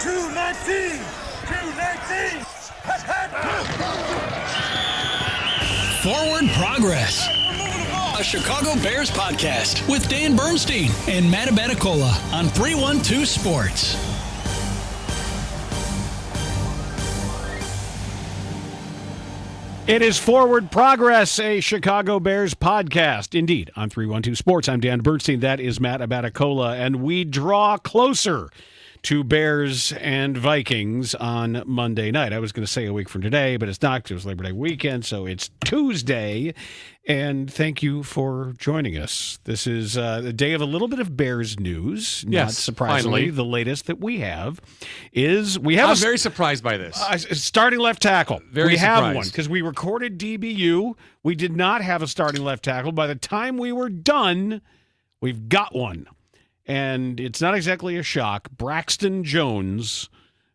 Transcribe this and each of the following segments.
219! 219! Forward Progress, a Chicago Bears podcast with Dan Bernstein and Matt Abaticola on 312 Sports. It is Forward Progress, a Chicago Bears podcast. Indeed, on 312 Sports, I'm Dan Bernstein. That is Matt Abaticola, and we draw closer to Bears and Vikings on Monday night. I was going to say a week from today, but it's not because it was Labor Day weekend, so it's Tuesday. And thank you for joining us. This is the day of a little bit of Bears news. Yes, not surprisingly, finally. the latest that we have is we have I'm very surprised by this. starting left tackle. Very we have surprised. one because we recorded DBU. We did not have a starting left tackle. By the time we were done, we've got one. And it's not exactly a shock. Braxton Jones,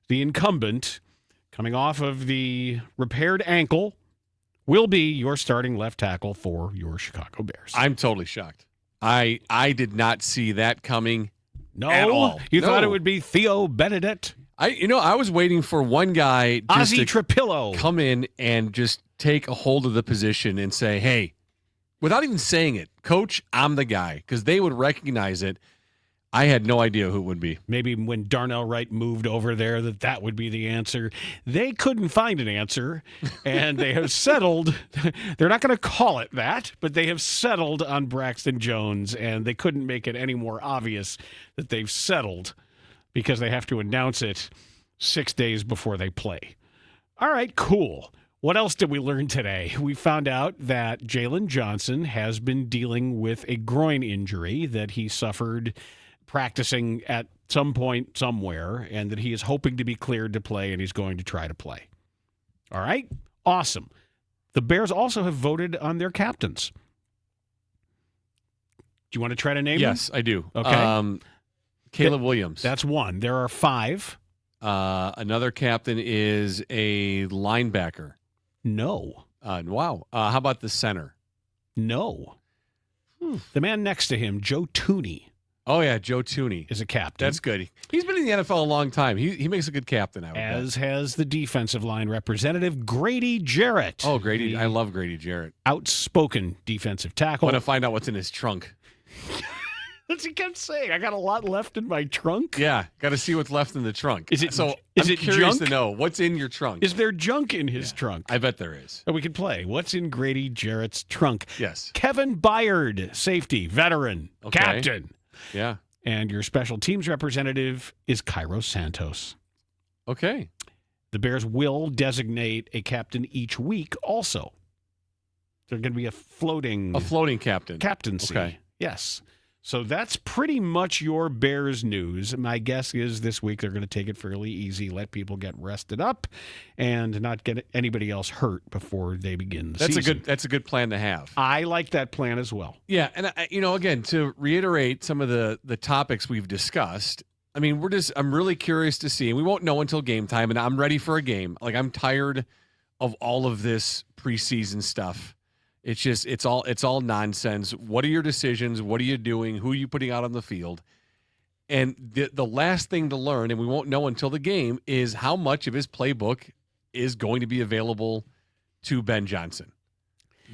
the incumbent, coming off of the repaired ankle, will be your starting left tackle for your Chicago Bears. I'm totally shocked. I did not see that coming no, at all. You No. thought it would be Theo Benedict? I was waiting for one guy just Ozzie to Trapillo. come in and just take a hold of the position and say, hey, without even saying it, Coach, I'm the guy, because they would recognize it. I had no idea who it would be. Maybe when Darnell Wright moved over there, that would be the answer. They couldn't find an answer, and they have settled. They're not going to call it that, but they have settled on Braxton Jones, and they couldn't make it any more obvious that they've settled because they have to announce it 6 days before they play. All right, cool. What else did we learn today? We found out that Jalen Johnson has been dealing with a groin injury that he suffered practicing at some point somewhere, and that he is hoping to be cleared to play, and he's going to try to play. All right? Awesome. The Bears also have voted on their captains. Do you want to try to name them? Yes, I do. Okay. Caleb Williams. That's one. There are 5. Another captain is a linebacker. No. Wow. How about the center? No. The man next to him, Joe Tooney, Oh, yeah, Joe Tooney. is a captain. That's good. He's been in the NFL a long time. He makes a good captain, I would bet. As has the defensive line representative, Grady Jarrett. Oh, Grady. the I love Grady Jarrett. outspoken defensive I tackle. want to find out what's in his trunk. As he kept saying, I got a lot left in my trunk. Yeah, got to see what's left in the trunk. Is it I'm curious junk? to know what's in your trunk. Is there junk in his trunk? I bet there is. So we can play. What's in Grady Jarrett's trunk? Yes. Kevin Byard, safety, veteran, Okay. captain. Yeah. And your special teams representative is Cairo Santos. Okay. The Bears will designate a captain each week also. There's going to be a floating captain. captaincy. Okay. Yes. So that's pretty much your Bears news. My guess is this week they're going to take it fairly easy, let people get rested up, and not get anybody else hurt before they begin the season. That's a good plan to have. I like that plan as well. Yeah, and again, to reiterate some of the topics we've discussed, I mean, I'm really curious to see, and we won't know until game time, and I'm ready for a game. Like, I'm tired of all of this preseason stuff. It's all nonsense. What are your decisions? What are you doing? Who are you putting out on the field? And the last thing to learn, and we won't know until the game, is how much of his playbook is going to be available to Ben Johnson.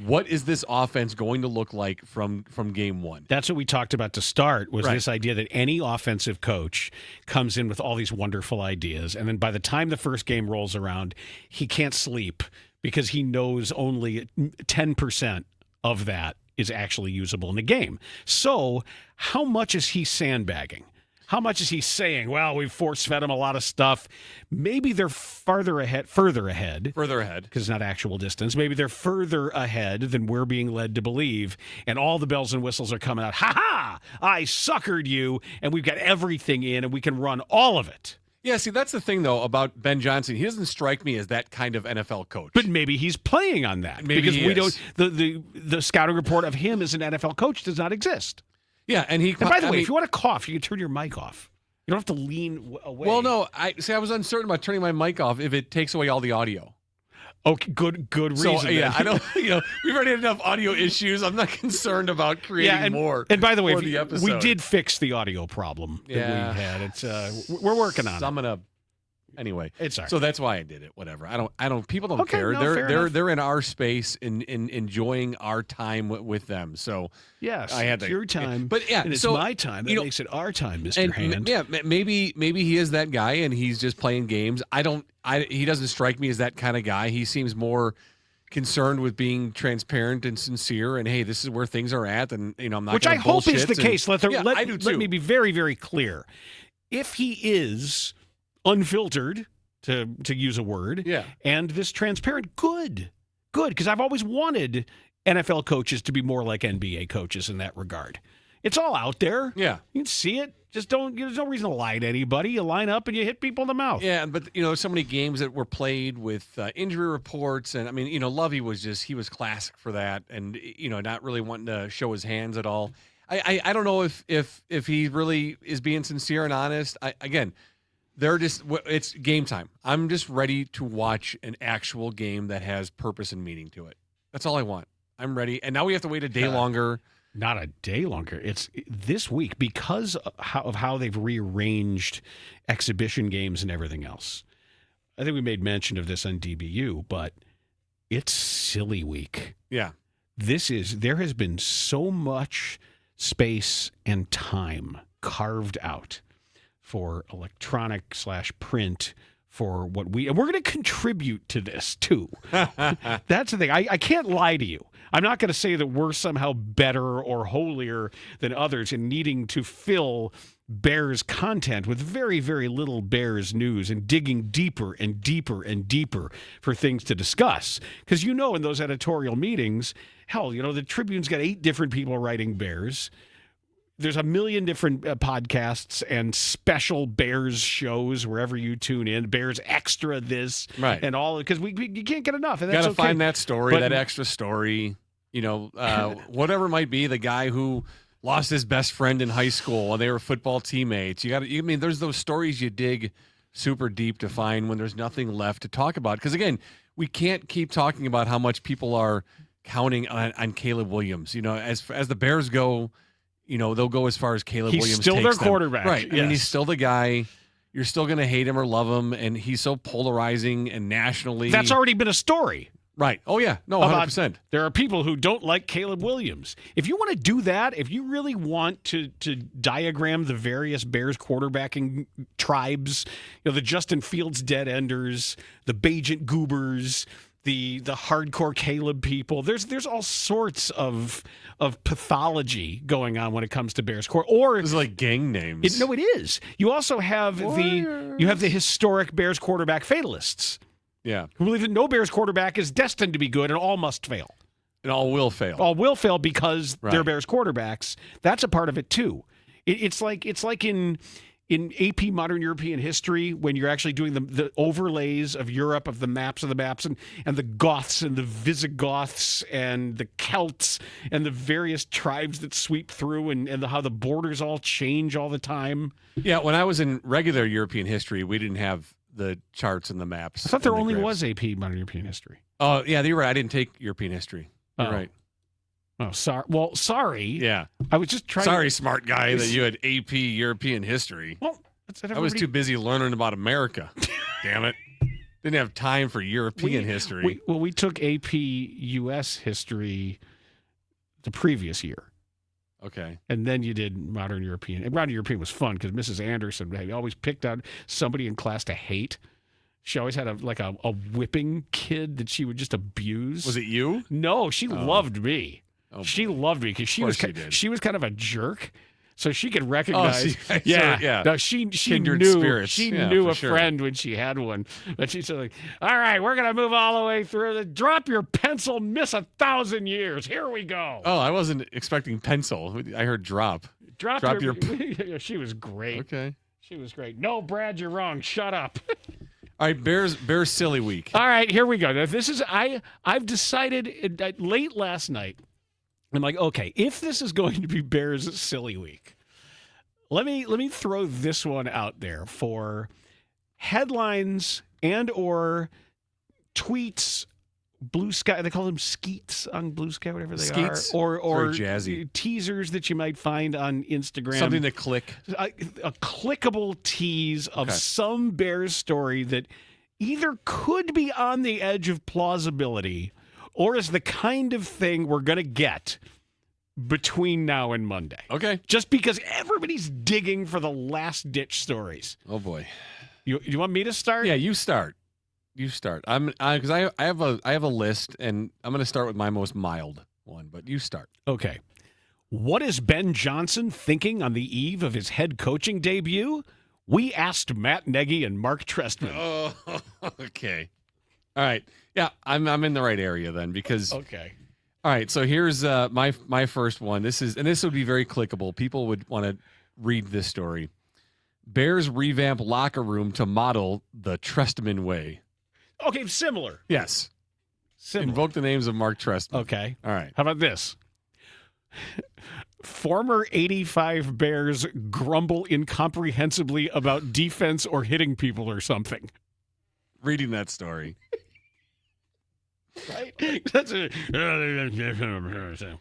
What is this offense going to look like from game one? That's what we talked about to start, was Right. this idea that any offensive coach comes in with all these wonderful ideas, and then by the time the first game rolls around, he can't sleep because he knows only 10% of that is actually usable in the game. So how much is he sandbagging? How much is he saying, well, we've force-fed him a lot of stuff. Maybe they're further ahead. Further ahead. Because it's not actual distance. Maybe they're further ahead than we're being led to believe, and all the bells and whistles are coming out. Ha-ha! I suckered you, and we've got everything in, and we can run all of it. Yeah, see, that's the thing, though, about Ben Johnson. He doesn't strike me as that kind of NFL coach. But maybe he's playing on that. Maybe because he we is. don't. The scouting report of him as an NFL coach does not exist. Yeah, and by the way, if you want to cough, you can turn your mic off. You don't have to lean away. Well, no, I was uncertain about turning my mic off if it takes away all the audio. Okay, good reason. So, yeah, then. I don't. We've already had enough audio issues. I'm not concerned about creating more. And by the way, for the episode. we did fix the audio problem that we had. It's we're working on it. I'm gonna Anyway, It's all right. so that's why I did it. Whatever. I don't. People don't Okay, care. no, fair enough. They're in our space and enjoying our time with them. So Yes, I had it's to- your time, but yeah, and it's so, my time. That you know, makes it our time, Mr. Hand. maybe he is that guy and he's just playing games. He doesn't strike me as that kind of guy. He seems more concerned with being transparent and sincere. And hey, this is where things are at. And I'm not. Which I hope is the case. I do too. Let me be very, very clear. If he is unfiltered, to use a word, and this transparent, good, because I've always wanted NFL coaches to be more like NBA coaches in that regard. It's all out there. Yeah, you can see it. Just don't. There's no reason to lie to anybody. You line up and you hit people in the mouth. Yeah, but so many games that were played with injury reports, and I mean, Lovey he was classic for that, and not really wanting to show his hands at all. I don't know if he really is being sincere and honest. It's game time. I'm just ready to watch an actual game that has purpose and meaning to it. That's all I want. I'm ready, and now we have to wait a day longer. Not a day longer. It's this week because of how they've rearranged exhibition games and everything else. I think we made mention of this on DBU, but it's silly week. Yeah. There has been so much space and time carved out for electronic /print for and we're going to contribute to this too. That's the thing. I can't lie to you. I'm not going to say that we're somehow better or holier than others in needing to fill Bears content with very, very little Bears news and digging deeper and deeper and deeper for things to discuss. Because in those editorial meetings, hell, the Tribune's got 8 different people writing Bears. There's a million different podcasts and special Bears shows wherever you tune in. Bears Extra this, right, and all, because you can't get enough. And that's got to okay. find that story, that extra story. Whatever it might be. The guy who lost his best friend in high school and they were football teammates. There's those stories you dig super deep to find when there's nothing left to talk about. Because again, we can't keep talking about how much people are counting on Caleb Williams. As the Bears go. They'll go as far as Caleb Williams He's still takes their quarterback. Right. Yes. I mean, he's still the guy. You're still going to hate him or love him, and he's so polarizing and nationally. That's already been a story. Right. Oh, yeah. No, 100%. There are people who don't like Caleb Williams. If you want to do that, if you really want to diagram the various Bears quarterbacking tribes, the Justin Fields dead-enders, the Bajent Goobers, the hardcore Caleb people. There's all sorts of pathology going on when it comes to Bears core. Or it's like gang names. It is. You also have the historic Bears quarterback fatalists. Yeah, who believe that no Bears quarterback is destined to be good and all must fail. And all will fail. All will fail because they're Bears quarterbacks. That's a part of it too. It's like in AP Modern European History, when you're actually doing the overlays of Europe, of the maps and the Goths and the Visigoths and the Celts and the various tribes that sweep through and how the borders all change all the time. Yeah, when I was in regular European history, we didn't have the charts and the maps. I thought there only was AP Modern European History. Oh, yeah, you're right. I didn't take European history. You're right. Oh, sorry. Well, sorry. Yeah. I was just trying. Sorry, smart guy, that you had AP European history. Well, I was too busy learning about America. Damn it. Didn't have time for European history. We took AP U.S. history the previous year. Okay. And then you did Modern European. And Modern European was fun because Mrs. Anderson always picked out somebody in class to hate. She always had a whipping kid that she would just abuse. Was it you? No, she loved me. Oh, she loved me because she was kind of a jerk. So she could recognize. Yeah. No, she Kindred knew spirits. she Yeah, knew a sure. friend when she had one. But she's like, all right, we're gonna move all the way through. Drop your pencil, miss 1,000 years. Here we go. Oh, I wasn't expecting pencil. I heard drop. Drop your. She was great. Okay. She was great. No, Brad, you're wrong. Shut up. All right, Bears silly week. All right, here we go. Now, this is I've decided late last night. I'm like, okay, if this is going to be Bears silly week, let me throw this one out there for headlines and or tweets Blue Sky. They call them skeets on Blue Sky, whatever they Skeets? are, or Very jazzy. teasers that you might find on Instagram. Something to click. A clickable tease of some Bears story that either could be on the edge of plausibility or is the kind of thing we're going to get between now and Monday. Okay. Just because everybody's digging for the last ditch stories. Oh boy. You want me to start? Yeah, you start. You start. Because I have a list, and I'm going to start with my most mild one. But you start. Okay. What is Ben Johnson thinking on the eve of his head coaching debut? We asked Matt Nagy and Mark Trestman. Oh, okay. All right. Yeah, I'm in the right area then because. Okay. All right. So here's my first one. This would be very clickable. People would want to read this story. Bears revamp locker room to model the Trestman way. Okay, similar. Yes. Similar. Invoke the names of Mark Trestman. Okay. All right. How about this? Former 85 Bears grumble incomprehensibly about defense or hitting people or something. Reading that story. Right? That's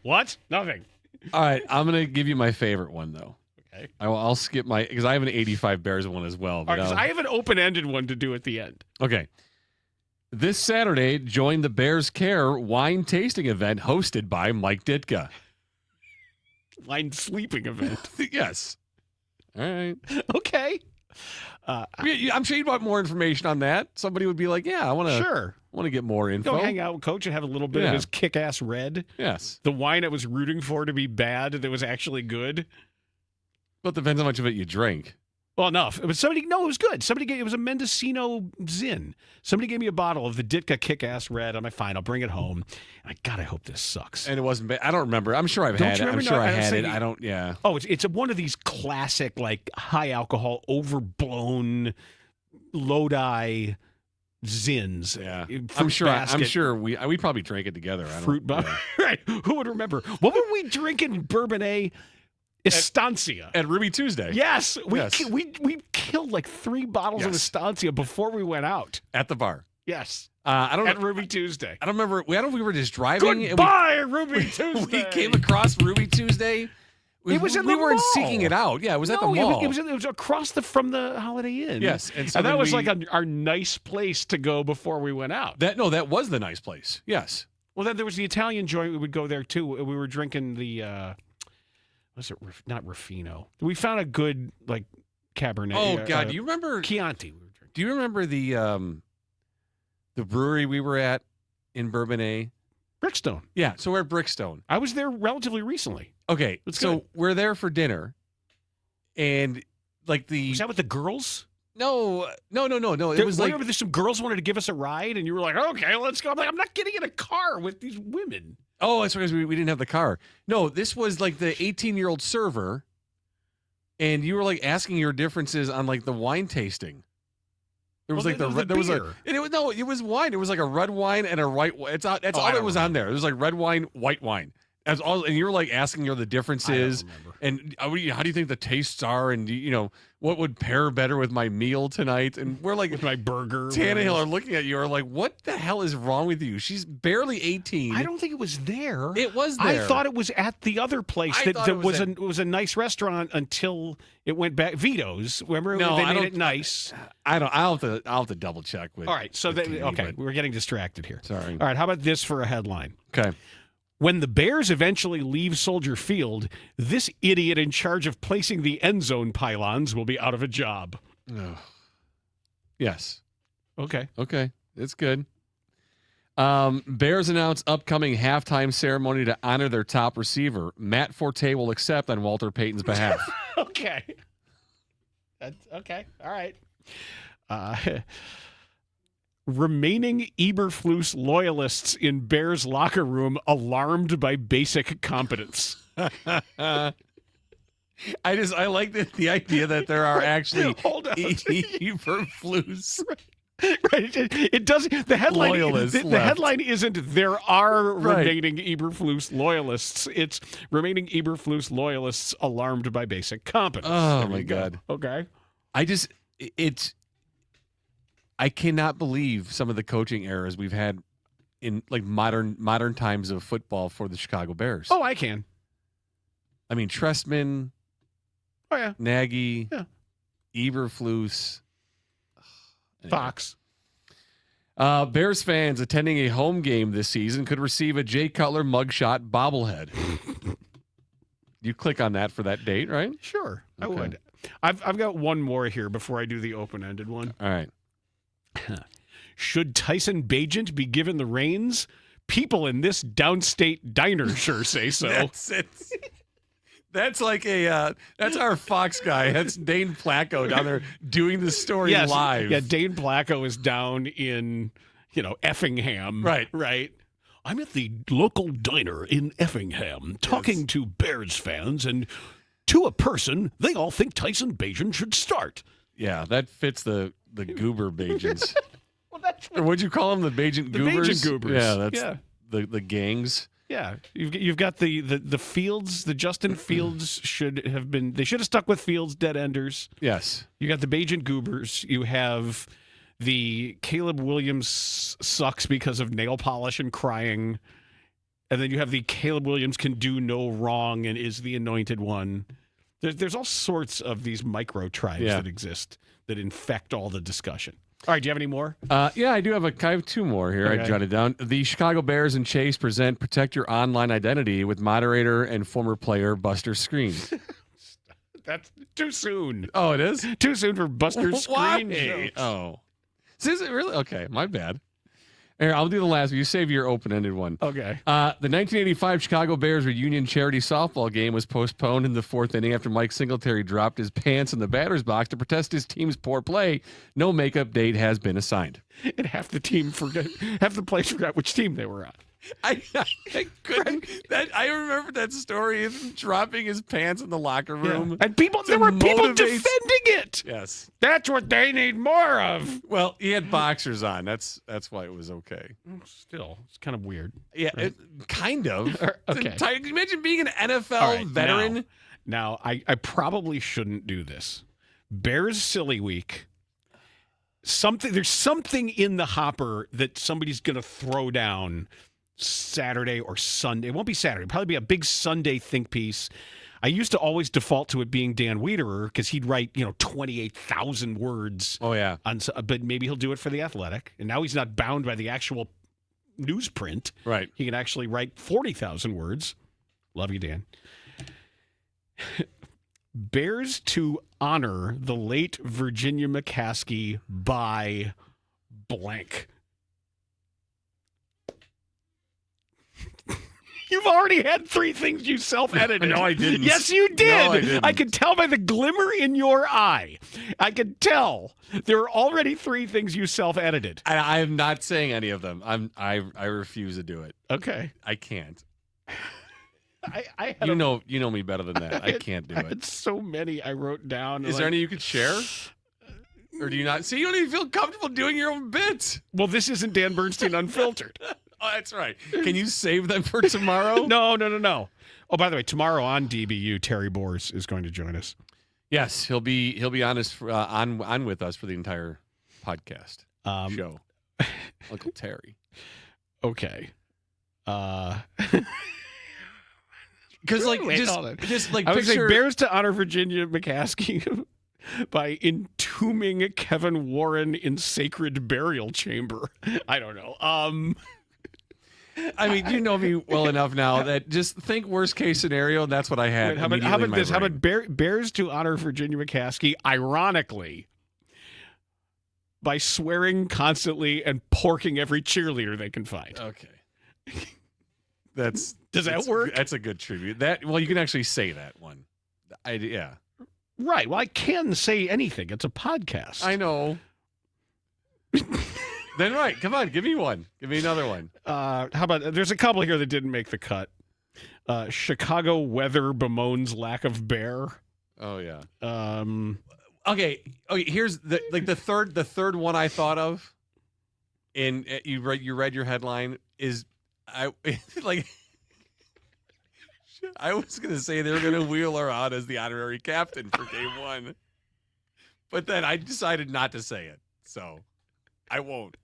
what? Nothing. All right. I'm going to give you my favorite one, though. Okay. I'll skip because I have an 85 Bears one as well. But Because I have an open-ended one to do at the end. Okay. This Saturday, join the Bears Care wine tasting event hosted by Mike Ditka. Wine sleeping event. Yes. All right. Okay. I'm sure you'd want more information on that. Somebody would be like, "Yeah, I want to. Sure. Want to get more info." Go hang out with Coach and have a little bit of his kick-ass red. Yes. The wine I was rooting for to be bad that was actually good. But depends how much of it you drink. Well, enough. But it was good. It was a Mendocino Zin. Somebody gave me a bottle of the Ditka kick-ass red. I'm like, fine, I'll bring it home. And I hope this sucks. And it wasn't bad. I don't remember. I'm sure I've had it. I'm sure I had it. I don't, yeah. Oh, it's one of these classic, like, high alcohol, overblown, Lodi Zins. Yeah. Fruit I'm sure we probably drank it together. Fruit bomb. Right. Who would remember? What were we drinking in Bourbonnais? Estancia. At Ruby Tuesday. Yes. We killed like 3 bottles of Estancia before we went out. At the bar. Yes. I don't At Ruby Tuesday. I don't remember. I don't know if we were just driving. Goodbye, Ruby Tuesday. We came across Ruby Tuesday. It was in the We weren't mall. seeking it out. Yeah, it was at the mall. It was across from the Holiday Inn. Yes. And that was like our nice place to go before we went out. That was the nice place. Yes. Well, then there was the Italian joint. We would go there too. We were drinking the was it not Ruffino? We found a good like Cabernet. Oh God, do you remember Chianti? We were drinking. Do you remember the brewery we were at in Bourbonnais? Brickstone. Yeah, so we're at Brickstone. I was there relatively recently. Okay, That's so good. we're there for dinner, and like Was that with the girls? No. It was Remember some girls wanted to give us a ride, and you were like, "Okay, let's go." I'm like, "I'm not getting in a car with these women." Oh, that's because we didn't have the car. No, this was like the 18-year-old server, and you were like asking your differences on like the wine tasting. There was it was wine. It was like a red wine and a white. That's all that was on there. It was like red wine, white wine. That's all, and you were like asking her the differences, and how do you think the tastes are, and what would pair better with my meal tonight? And we're like, with my burger. Tannehill are looking at you, are like, what the hell is wrong with you? She's barely 18. I don't think it was there. It was there. I thought it was at the other place that was a nice restaurant until it went back. Vito's. Remember they made it nice. I'll have to double check with. All right, so we're getting distracted here. Sorry. All right, how about this for a headline? Okay. When the Bears eventually leave Soldier Field, this idiot in charge of placing the end zone pylons will be out of a job. Oh. Yes. Okay. It's good. Bears announce upcoming halftime ceremony to honor their top receiver. Matt Forte will accept on Walter Payton's behalf. Okay. That's okay. All right. Remaining Eberflus loyalists in Bears locker room alarmed by basic competence. I like the idea that there are actually Eberflus. Right. It doesn't. The headline. Loyalists The headline isn't "There are remaining Eberflus loyalists." It's "Remaining Eberflus loyalists alarmed by basic competence." Oh my God. Okay. I cannot believe some of the coaching errors we've had in like modern times of football for the Chicago Bears. Oh, I can. I mean, Trestman, Oh, yeah. Nagy, Yeah. Eberflus, anyway. Fox. Bears fans attending a home game this season could receive a Jay Cutler mugshot bobblehead. You click on that for that date, right? Sure, I Okay. would. I've got one more here before I do the open-ended one. All right. Should Tyson Bagent be given the reins? People in this downstate diner sure say so. That's it. That's like that's our Fox guy. That's Dane Placco down there doing the story Yes. live. Yeah, Dane Placco is down in, Effingham. Right. I'm at the local diner in Effingham talking to Bears fans, and to a person, they all think Tyson Bagent should start. Yeah, that fits the goober Bajents. Well, that's Or what'd you call them? The Bajent the goobers? Bagent Goobers. Yeah, that's Yeah. the gangs. Yeah, you've got the Fields. The Justin Fields should have stuck with Fields dead enders. Yes. You got the Bagent Goobers. You have the Caleb Williams sucks because of nail polish and crying, and then you have the Caleb Williams can do no wrong and is the anointed one. There's all sorts of these micro tribes that exist that infect all the discussion. All right, do you have any more? Yeah, I have two more here. Okay. I jotted down. The Chicago Bears and Chase present Protect Your Online Identity with moderator and former player Buster Screen. That's too soon. Oh, it is? Too soon for Buster Screen jokes. Oh. So is it really? Okay, my bad. Here, I'll do the last one. You save your open-ended one. Okay. The 1985 Chicago Bears reunion charity softball game was postponed in the fourth inning after Mike Singletary dropped his pants in the batter's box to protest his team's poor play. No makeup date has been assigned. And half the players forgot which team they were on. I couldn't. I remember that story of him dropping his pants in the locker room. And there were people motivate- defending it. Yes. That's what they need more of. Well, he had boxers on. That's why it was okay. Still, it's kind of weird. Yeah, kind of. Okay. Can you imagine being an NFL All right, veteran? Now, I probably shouldn't do this. Bears Silly Week. There's something in the hopper that somebody's going to throw down Saturday or Sunday. It won't be Saturday. It'll probably be a big Sunday think piece. I used to always default to it being Dan Wiederer because he'd write, 28,000 words. Oh, yeah. But maybe he'll do it for The Athletic. And now he's not bound by the actual newsprint. Right. He can actually write 40,000 words. Love you, Dan. Bears to honor the late Virginia McCaskey by blank. You've already had three things you self-edited. No, I didn't. Yes, you did. No, I didn't. I could tell by the glimmer in your eye. I could tell. There are already three things you self-edited. I am not saying any of them. I refuse to do it. Okay. I can't. I had You know me better than that. I can't do I it. had so many I wrote down. Is there any you could share? Or do you not? See, you don't even feel comfortable doing your own bits. Well, this isn't Dan Bernstein Unfiltered. Oh, that's right. Can you save them for tomorrow? No. Oh, by the way, tomorrow on DBU, Terry Bors is going to join us. Yes, he'll be on us on with us for the entire podcast show. Uncle Terry. Okay. Because like Wait, hold on. just like I would say picture Bears to honor Virginia McCaskey by entombing Kevin Warren in sacred burial chamber. I don't know. I mean, you know me well enough now that just think worst case scenario, and that's what I had. How about this? How about Bears to honor Virginia McCaskey, ironically, by swearing constantly and porking every cheerleader they can find? Okay. Does that work? That's a good tribute. You can actually say that one. Yeah. Right. Well, I can say anything. It's a podcast. I know. Then right. Come on, give me one. Give me another one. How about there's a couple here that didn't make the cut. Chicago weather bemoans lack of bear. Oh yeah. Okay. Here's the third one I thought of. And you read your headline is I was gonna say they were gonna wheel her out as the honorary captain for game one, but then I decided not to say it, so I won't.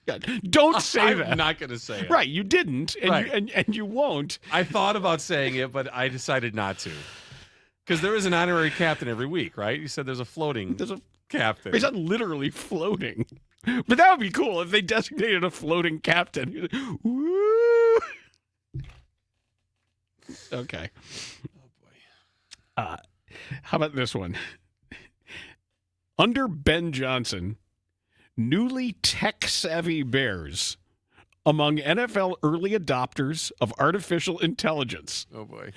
Yeah, don't say that. I'm not going to say it. Right, you didn't, and, Right. and you won't. I thought about saying it, but I decided not to. Because there is an honorary captain every week, right? You said there's a floating captain. He's not literally floating. But that would be cool if they designated a floating captain. Woo! Okay. Oh, boy. How about this one? Under Ben Johnson, newly tech-savvy Bears among NFL early adopters of artificial intelligence. Oh, boy.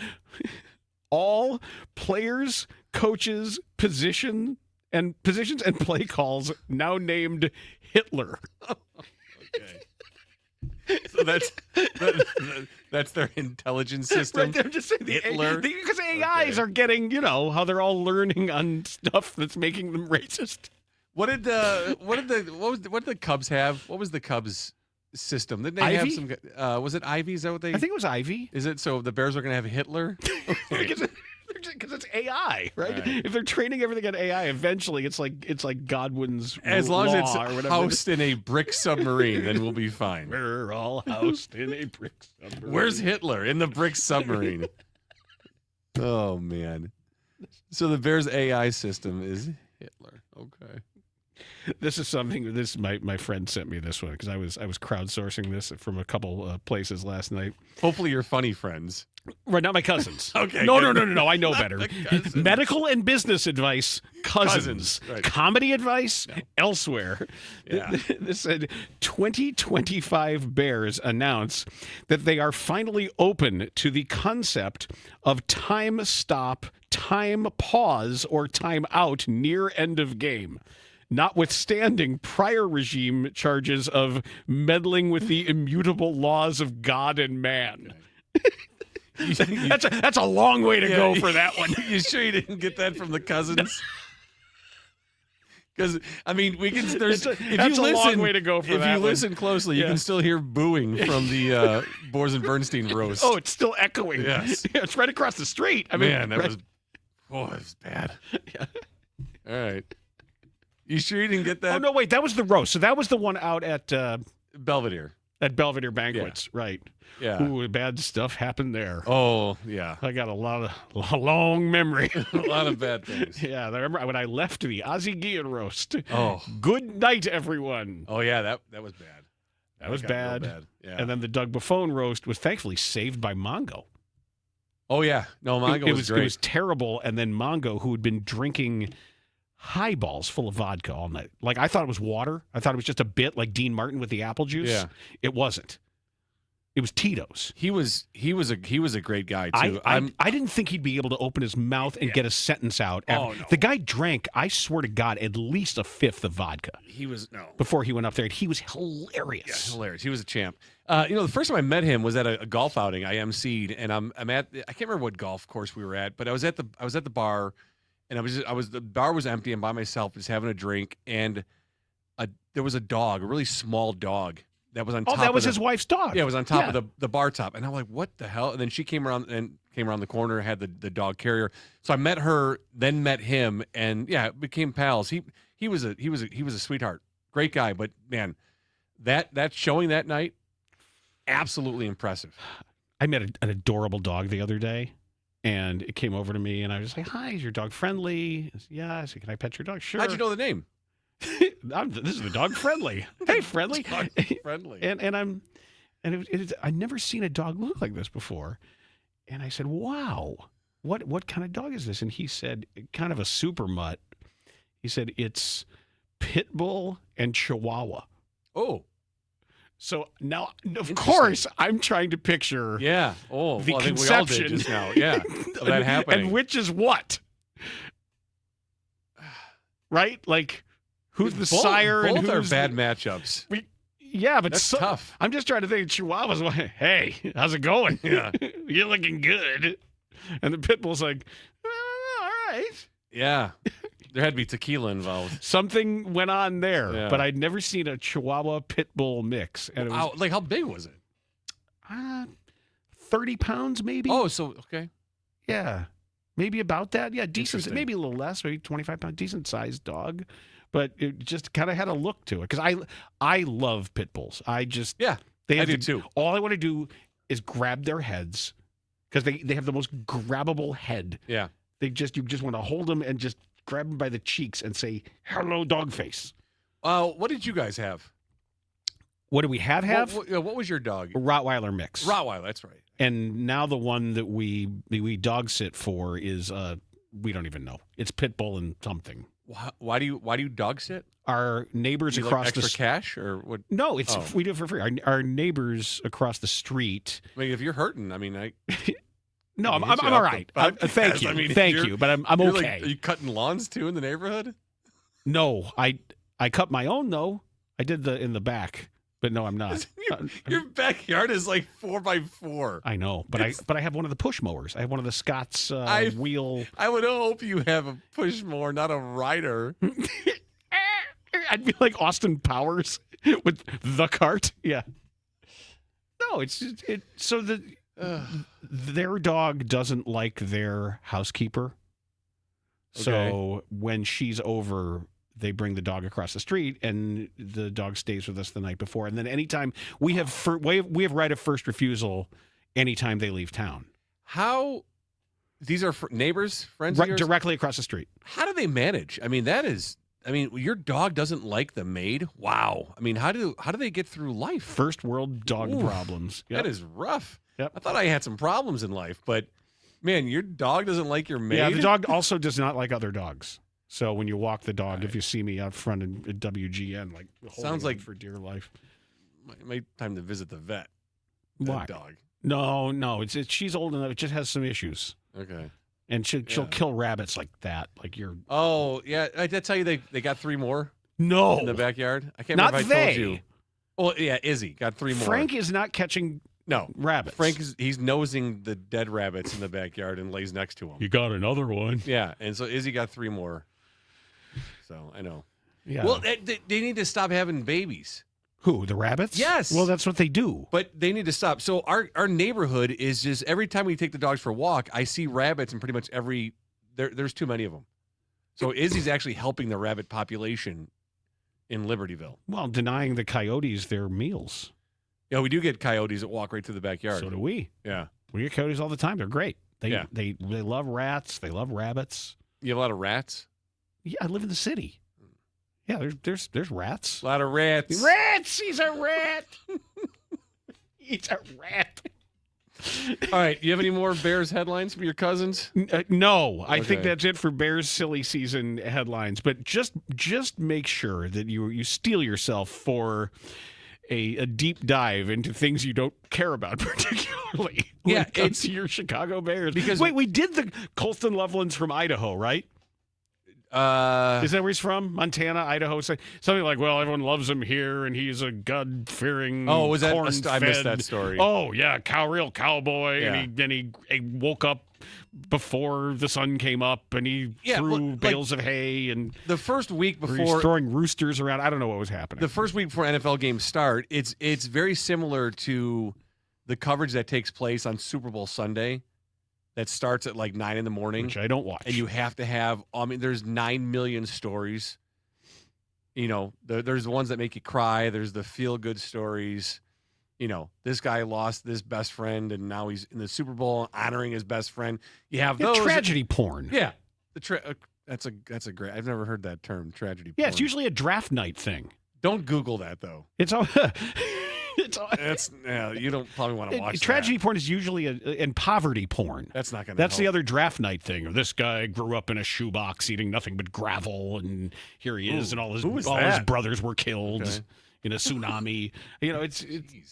All players, coaches, positions, and play calls now named Hitler. Okay. So that's their intelligence system. Right, I'm just saying Hitler. Because AIs are getting, how they're all learning on stuff that's making them racist. What did the Cubs have? What was the Cubs system? Didn't they have Ivy? some? Was it Ivy? Is that what they? I think it was Ivy. Is it so the Bears are going to have Hitler? Because it's AI, right? Right. If they're training everything on AI, eventually it's like Godwin's As long law as it's or whatever. housed in a brick submarine, then we'll be fine. We're all housed in a brick submarine. Where's Hitler? In the brick submarine. Oh man. So the Bears AI system is Hitler. Okay. This is something. My friend sent me this one because I was crowdsourcing this from a couple places last night. Hopefully you're funny friends. Right, not my cousins. Okay, No. I know Not better. the cousins. Medical and business advice, cousins. Right. Comedy advice, elsewhere. Yeah. This said 2025 Bears announce that they are finally open to the concept of time stop, time pause, or time out near end of game, notwithstanding prior regime charges of meddling with the immutable laws of God and man. That's a long way to go for that one. You sure you didn't get that from the cousins? Because I mean, we can. There's That's if a you listen, long way to go for if that you one. listen closely, you Yeah. can still hear booing from the Boers and Bernstein roast. Oh, it's still echoing. Yes. Yeah, it's right across the street. I mean, man, that right- was. Oh, it was bad. Yeah. All right. You sure you didn't get that? Oh no, wait, that was the roast. So that was the one out at Belvedere. Belvedere Banquets, right? Yeah. Ooh, bad stuff happened there. Oh, yeah. I got a long memory. A lot of bad things. Yeah, I remember when I left the Ozzie Guillen roast. Oh. Good night, everyone. Oh, yeah. That was bad. That was got real bad. Yeah. And then the Doug Buffone roast was thankfully saved by Mongo. oh, yeah. No, Mongo it was great. It was terrible. And then Mongo, who had been drinking highballs full of vodka all night. Like, I thought it was water. I thought it was just a bit like Dean Martin with the apple juice. Yeah. It wasn't. It was Tito's. He was a great guy too. I didn't think he'd be able to open his mouth and get a sentence out. Oh, no. The guy drank, I swear to God, at least a fifth of vodka He was before he went up there. And he was hilarious. Yeah, hilarious. He was a champ. The first time I met him was at a golf outing I emceed, and I'm at I can't remember what golf course we were at, but I was at the bar, and the bar was empty and by myself, just having a drink, and there was a dog, a really small dog that was on top. Oh, that of was his wife's dog. Yeah, it was on top of the bar top, and I'm like, what the hell? And then she came around the corner, had the dog carrier. So I met her, then met him, and yeah, became pals. He was a sweetheart, great guy, but man, that showing that night, absolutely impressive. I met an adorable dog the other day, and it came over to me, and I was like, "Hi, is your dog friendly?" I said, yeah. I said, "Can I pet your dog?" Sure. How'd you know the name? This is the dog Friendly. Hey, Friendly. Dog friendly. I'd never seen a dog look like this before, and I said, "Wow, what kind of dog is this?" And he said, "Kind of a super mutt." He said, "It's pit bull and Chihuahua." Oh, So now, of Interesting. course, I'm trying to picture yeah. Oh, the well, I think we all did conception just now. Yeah, of that happening. and which is what, right? Like, who's the both, sire both and are who's bad the, matchups. Yeah, but That's tough. I'm just trying to think. Chihuahua's like, "Hey, how's it going? Yeah. You're looking good." And the pit bull's like, "All right." Yeah, there had to be tequila involved. Something went on there, Yeah. but I'd never seen a Chihuahua pit bull mix, and it was Like how big was it? 30 pounds, maybe. Oh, so okay. Yeah, maybe about that. Yeah, decent. Interesting. Maybe a little less, maybe 25 pounds. Decent sized dog, but it just kind of had a look to it. Because I love pit bulls. I do too. All I want to do is grab their heads because they have the most grabbable head. Yeah. You just want to hold them and just grab them by the cheeks and say, hello, dog face. What did you guys have? What do we have? What was your dog? Rottweiler mix. Rottweiler, that's right. And now the one that we dog sit for is we don't even know. It's pit bull and something. Why do you dog sit? Our neighbors you across extra cash or what? No, we do it for free. Our neighbors across the street. I mean, if you're hurting, I mean, No, I'm all right. Thank you. Thank you, but I'm okay. Are you cutting lawns too in the neighborhood? No, I cut my own though. I did in the back, but no, I'm not. Your backyard is like 4x4. I know, but I have one of the push mowers. I have one of the Scott's wheel. I would hope you have a push mower, not a rider. I'd be like Austin Powers with the cart. Yeah. No, so their dog doesn't like their housekeeper. Okay. So when she's over, they bring the dog across the street, and the dog stays with us the night before. And then anytime we have right of first refusal anytime they leave town. How? These are neighbors, friends of yours? Directly across the street. How do they manage? I mean, your dog doesn't like the maid. Wow. I mean, how do they get through life? First world dog problems. Yep. That is rough. Yep. I thought I had some problems in life, but man, your dog doesn't like your maid. Yeah, the dog also does not like other dogs. So when you walk the dog, if you see me out front at WGN, like sounds like for dear life. My time to visit the vet. Why? Dog. No. She's old enough. It just has some issues. Okay. And she'll kill rabbits like that. Like you're. Oh yeah, did I tell you they got 3 more? No. In the backyard. I can't remember if I told you. Oh yeah, Izzy got 3 more. Frank is not catching. No, rabbits. Frank he's nosing the dead rabbits in the backyard and lays next to him. You got another one. Yeah, and so Izzy got 3 more. So I know. Yeah. Well, they need to stop having babies. Who, the rabbits? Yes. Well, that's what they do. But they need to stop. So our neighborhood is just every time we take the dogs for a walk, I see rabbits in pretty much there's too many of them. So Izzy's actually helping the rabbit population in Libertyville. Well, denying the coyotes their meals. Yeah, we do get coyotes that walk right through the backyard. So do we. Yeah. We get coyotes all the time. They're great. They love rats. They love rabbits. You have a lot of rats? Yeah, I live in the city. Yeah, there's rats. A lot of rats. Rats! He's a rat! He's a rat. All right, you have any more Bears headlines from your cousins? No, I think that's it for Bears silly season headlines. But just make sure that you steel yourself for a deep dive into things you don't care about particularly. When it comes to your Chicago Bears. Because we did the Colston Loveland's from Idaho, right? Is that where he's from? Montana, Idaho? Something like, well, everyone loves him here, and he's a God-fearing. Oh, was that? I missed that story. Oh, yeah, real cowboy, yeah. and he woke up before the sun came up, and he threw bales of hay, and the first week before he's throwing roosters around. I don't know what was happening. The first week before NFL games start, it's very similar to the coverage that takes place on Super Bowl Sunday. That starts at like 9 a.m, which I don't watch. And you have to have. I mean, there's 9 million stories. You know, there's the ones that make you cry. There's the feel good stories. You know, this guy lost this best friend, and now he's in the Super Bowl honoring his best friend. You have those tragedy porn. Yeah, that's a great. I've never heard that term, tragedy. Yeah, porn. It's usually a draft night thing. Don't Google that though. It's all. You don't probably want to watch tragedy porn is usually in poverty porn. That's not going to That's help. The other draft night thing. This guy grew up in a shoebox eating nothing but gravel, and here he is, and all his brothers were killed in a tsunami. You know, it's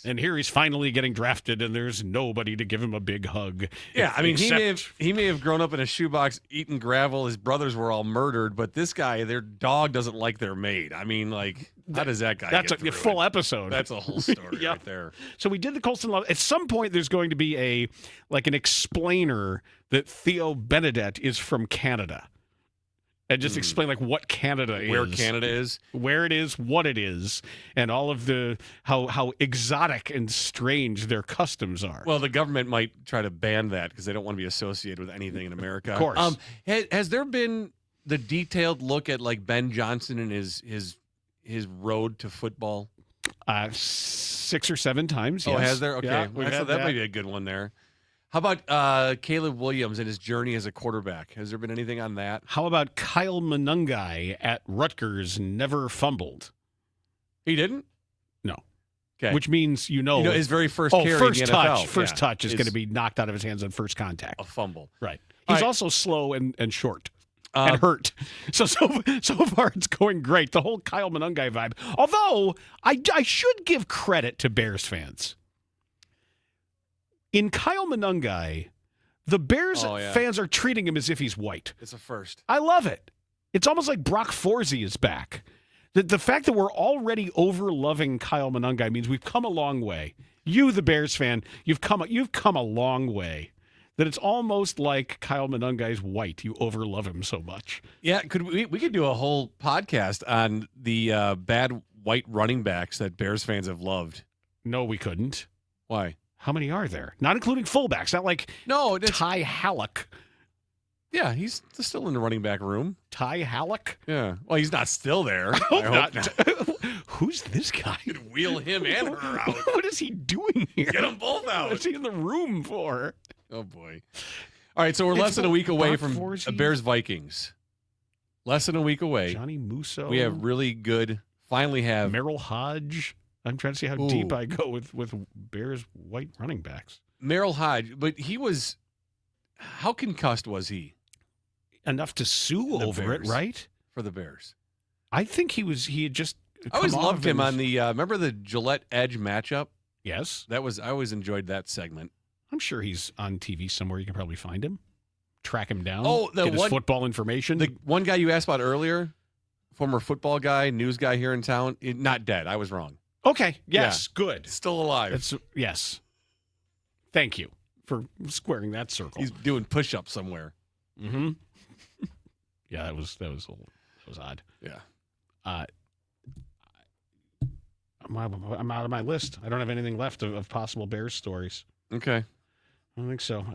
and here he's finally getting drafted, and there's nobody to give him a big hug. Yeah, I mean, he may have grown up in a shoebox eating gravel. His brothers were all murdered, but this guy, their dog doesn't like their maid. I mean, like. How does that guy That's a full episode. That's a whole story right there. So we did the Colston Love. At some point, there's going to be an explainer that Theo Benedette is from Canada. And just explain like what Canada is. Where Canada is. Where it is, what it is, and all of the how exotic and strange their customs are. Well, the government might try to ban that because they don't want to be associated with anything in America. Of course. Has there been the detailed look at like Ben Johnson and his road to football? 6 or 7 times. Oh, yes. has there? Okay, Yeah, so that might be a good one there. How about Caleb Williams and his journey as a quarterback? Has there been anything on that? How about Kyle Monungai at Rutgers never fumbled? He didn't? No. Okay. Which means his very first carry first in the touch. NFL. First touch is going to be knocked out of his hands on first contact. A fumble. Right. All He's right. also slow and short. And hurt. So far it's going great. The whole Kyle Monungai vibe. Although I should give credit to Bears fans. In Kyle Monungai, the Bears fans are treating him as if he's white. It's a first. I love it. It's almost like Brock Forsey is back. The fact that we're already over-loving Kyle Monungai means we've come a long way. You, the Bears fan, you've come a long way. That it's almost like Kyle Monungai's white. You over-love him so much. Yeah, we could do a whole podcast on the bad white running backs that Bears fans have loved. No, we couldn't. Why? How many are there? Not including fullbacks. Not like Ty Halleck. Yeah, he's still in the running back room. Ty Halleck? Yeah. Well, he's not still there. I hope not. Who's this guy? You could wheel him and her out. What is he doing here? Get them both out. What's he in the room for? Oh, boy. All right, so we're less than a week away from Bears-Vikings. Less than a week away. Johnny Musso. We have really good, finally have. Merrill Hodge. I'm trying to see how deep I go with Bears white running backs. Merrill Hodge, but he was, how concussed was he? Enough to sue over it, right? For the Bears. I think he had just. I always loved him on the, remember the Gillette Edge matchup? Yes. I always enjoyed that segment. I'm sure he's on TV somewhere. You can probably find him, track him down. Oh, get his football information. The one guy you asked about earlier, former football guy, news guy here in town, not dead. I was wrong. Okay. Yes. Yeah. Good. Still alive. Yes. Thank you for squaring that circle. He's doing push-ups somewhere. Mm-hmm. Yeah, that was odd. Yeah. I'm out of my list. I don't have anything left of possible Bears stories. Okay. I don't think so.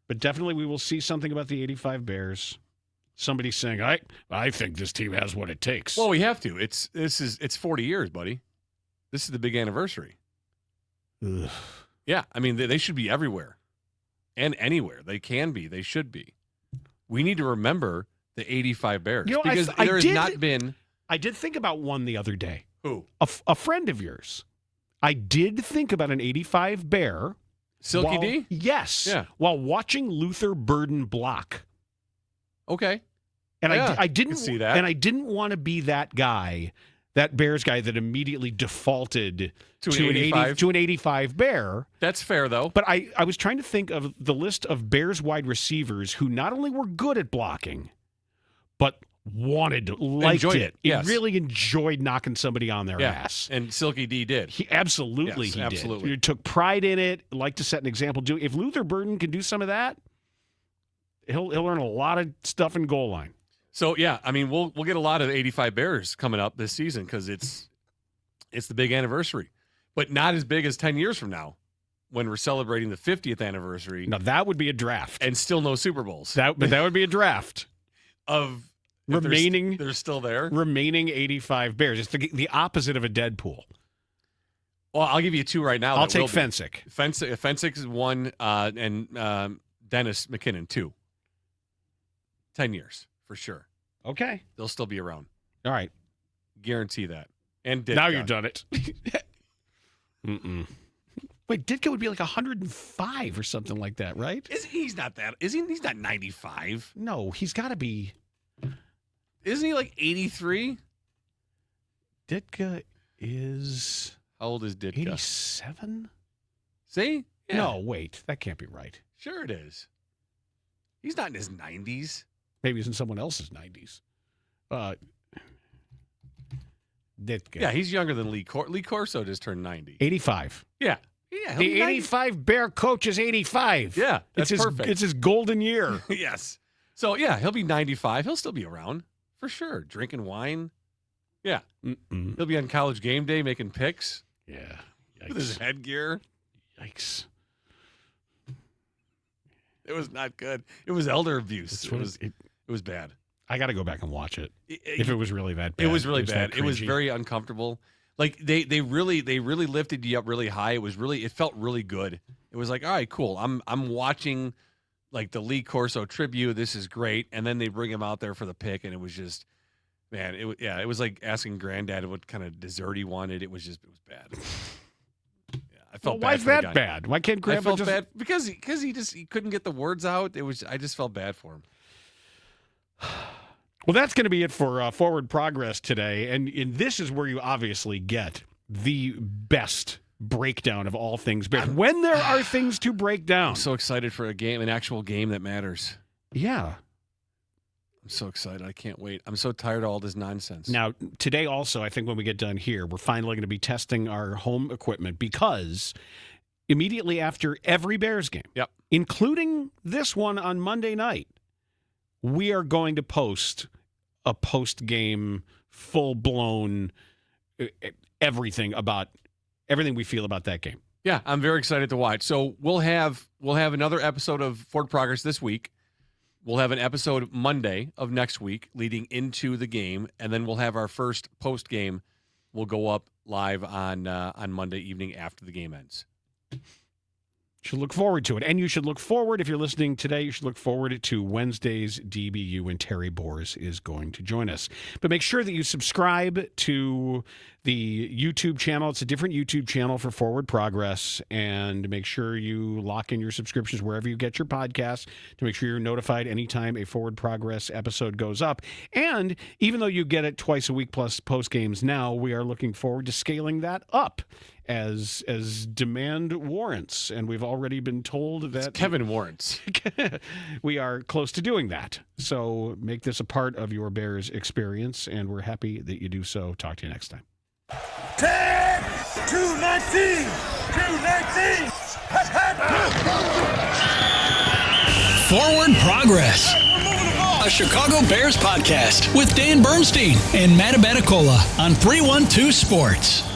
But definitely we will see something about the 85 Bears. Somebody saying, I think this team has what it takes. Well, we have to. It's 40 years, buddy. This is the big anniversary. Ugh. Yeah, I mean, they should be everywhere and anywhere. They can be. They should be. We need to remember the 85 Bears because there has not been. I did think about one the other day. Who? A friend of yours. I did think about an 85 Bear. Silky D? Yes. Yeah. While watching Luther Burden block. Okay. And I didn't see that. And I didn't want to be that guy, that Bears guy that immediately defaulted to an 85 Bear. That's fair, though. But I was trying to think of the list of Bears wide receivers who not only were good at blocking, but liked it. Yes. He really enjoyed knocking somebody on their ass. And Silky D did. He absolutely yes, he absolutely. did. He took pride in it, liked to set an example. If Luther Burden can do some of that, he'll learn a lot of stuff in goal line. So yeah, I mean we'll get a lot of 85 Bears coming up this season because it's the big anniversary, but not as big as 10 years from now when we're celebrating the 50th anniversary. Now that would be a draft, and still no Super Bowls. But that would be a draft of remaining. They're still there. Remaining 85 Bears. It's the opposite of a Deadpool. Well, I'll give you two right now. I'll take Fensick. Fensick is one, and Dennis McKinnon 2. 10 years. For sure. Okay. They'll still be around. All right. Guarantee that. And Ditka. Now you've done it. Mm-mm. Wait, Ditka would be like 105 or something like that, right? He's not that. Is he? He's not 95. No, he's got to be. Isn't he like 83? Ditka is. How old is Ditka? 87? See? Yeah. No, wait. That can't be right. Sure it is. He's not in his 90s. Maybe he's in someone else's 90s. Ditka. Yeah, he's younger than Lee Corso. Lee Corso just turned 90. 85. Yeah. Yeah. The 85 Bear coach is 85. Yeah, that's perfect. It's his golden year. Yes. So, yeah, he'll be 95. He'll still be around for sure. Drinking wine. Yeah. Mm-mm. He'll be on College game day making picks. Yeah. Yikes. With his headgear. Yikes. It was not good. It was elder abuse. It was bad. I got to go back and watch it. If it was really that bad. It was really bad. that It was cringy. very uncomfortable. Like they really lifted you up really high. It felt really good. It was like, all right, cool. I'm watching like the Lee Corso tribute. This is great. And then they bring him out there for the pick, and it was just, man, it was like asking granddad what kind of dessert he wanted. It was bad. Yeah, I felt bad. Why is for the that guy. bad? Why can't I Grandpa felt just bad because he couldn't get the words out. I just felt bad for him. Well, that's going to be it for Forward Progress today. And this is where you obviously get the best breakdown of all things Bears. When there are things to break down. I'm so excited for an actual game that matters. Yeah. I'm so excited. I can't wait. I'm so tired of all this nonsense. Now, today also, I think when we get done here, we're finally going to be testing our home equipment because immediately after every Bears game, Yep. including this one on Monday night, we are going to post a post-game, full-blown everything we feel about that game. Yeah, I'm very excited to watch. So we'll have another episode of Forward Progress this week. We'll have an episode Monday of next week leading into the game, and then we'll have our first post-game. We'll go up live on Monday evening after the game ends. Should look forward to it. And you should look forward, if you're listening today, you should look forward to Wednesday's DBU when Terry Boers is going to join us. But make sure that you subscribe to the YouTube channel. It's a different YouTube channel for Forward Progress. And make sure you lock in your subscriptions wherever you get your podcasts to make sure you're notified anytime a Forward Progress episode goes up. And even though you get it twice a week plus post games now, we are looking forward to scaling that up as demand warrants, and we've already been told that Kevin warrants. we are close to doing that. So make this a part of your Bears experience, and we're happy that you do so. Talk to you next time. 10, 219, 219. Forward Progress, a Chicago Bears podcast with Dan Bernstein and Matt Abaticola on 312 Sports.